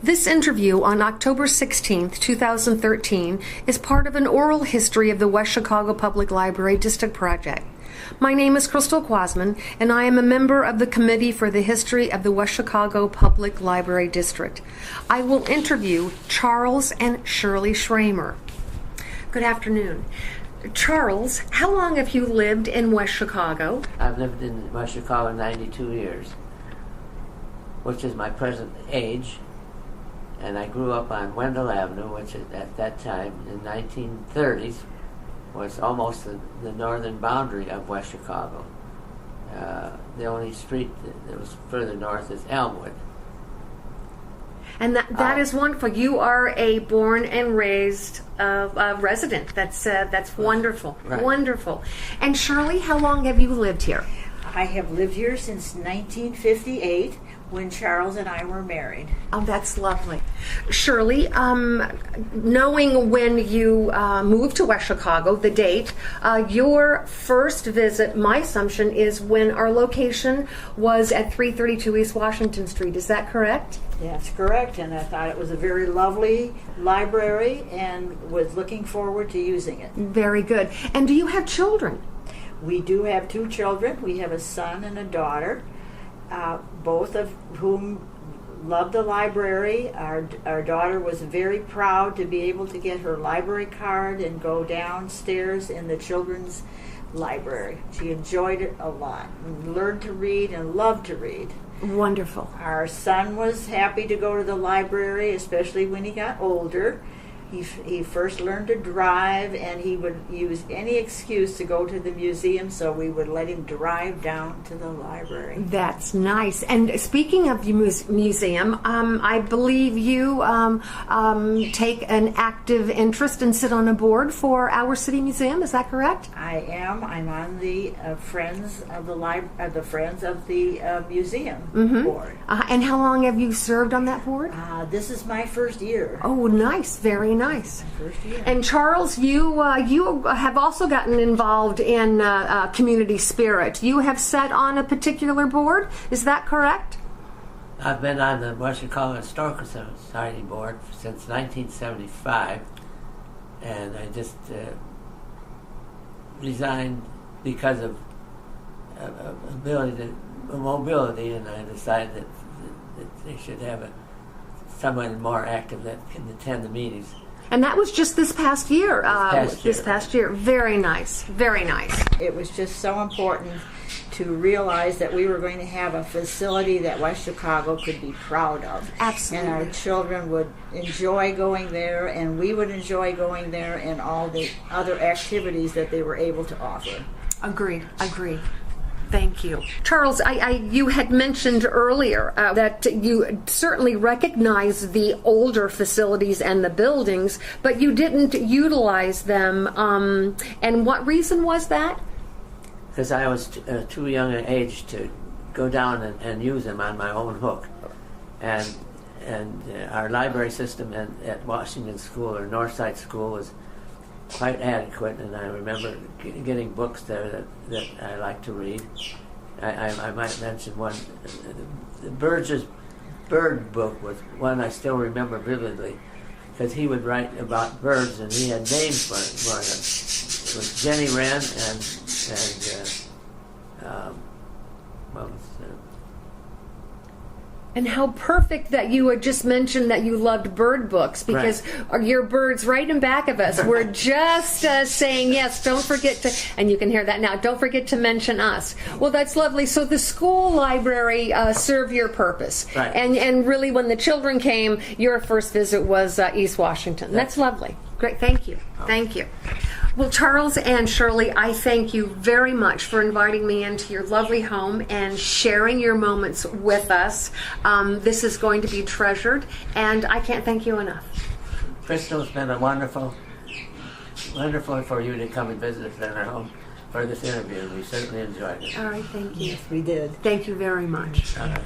This interview on October 16th, 2013 is part of an oral history of the West Chicago Public Library District Project. My name is Crystal Quasman, and I am a member of the Committee for the History of the West Chicago Public Library District. I will interview Charles and Shirley Schramer. Good afternoon. Charles, how long have you lived in West Chicago? I've lived in West Chicago 92 years, which is my present age. And I grew up on Wendell Avenue, which at that time, in 1930s, was almost the northern boundary of West Chicago. The only street that was further north is Elmwood. And that is wonderful. You are a born and raised resident. That's wonderful. Right. Wonderful. And Shirley, how long have you lived here? I have lived here since 1958, when Charles and I were married. Oh, that's lovely. Shirley, knowing when you moved to West Chicago, the date, your first visit, my assumption, is when our location was at 332 East Washington Street. Is that correct? That's correct, and I thought it was a very lovely library and was looking forward to using it. Very good. And do you have children? We do have 2 children. We have a son and a daughter. Both of whom love the library. Our daughter was very proud to be able to get her library card and go downstairs in the children's library. She enjoyed it a lot, and learned to read and loved to read. Wonderful. Our son was happy to go to the library, especially when he got older. He first learned to drive, and he would use any excuse to go to the museum, so we would let him drive down to the library. That's nice. And speaking of the museum, I believe you take an active interest and sit on a board for our city museum. Is that correct? I am. I'm on the Friends of the Friends of the Museum board. And how long have you served on that board? This is my first year. Oh, nice. Very nice. First year. And Charles, you have also gotten involved in community spirit. You have sat on a particular board. Is that correct? I've been on the West Chicago Historical Society board since 1975, and I just resigned because of mobility, and I decided that they should have someone more active that can attend the meetings. And that was just this past year. This past year. Very nice. Very nice. It was just so important to realize that we were going to have a facility that West Chicago could be proud of. Absolutely. And our children would enjoy going there, and we would enjoy going there, and all the other activities that they were able to offer. Agreed. Thank you. Charles, you had mentioned earlier that you certainly recognize the older facilities and the buildings, but you didn't utilize them. And what reason was that? Because I was too young an age to go down and use them on my own hook. And our library system at Washington School, or Northside School, was quite adequate, and I remember getting books there that I like to read. I might mention one. The Burgess bird book was one I still remember vividly, because he would write about birds, and he had names for them. It was Jenny Wren And how perfect that you had just mentioned that you loved bird books, because your birds right in back of us were just saying, yes, don't forget to, and you can hear that now, don't forget to mention us. Well, that's lovely. So the school library served your purpose. Right. And really when the children came, your first visit was East Washington. That's lovely. Great. Thank you. Thank you. Well, Charles and Shirley, I thank you very much for inviting me into your lovely home and sharing your moments with us. This is going to be treasured, and I can't thank you enough. Crystal, it's been wonderful for you to come and visit us in our home for this interview. We certainly enjoyed it. All right, thank you. Yes, we did. Thank you very much. All right.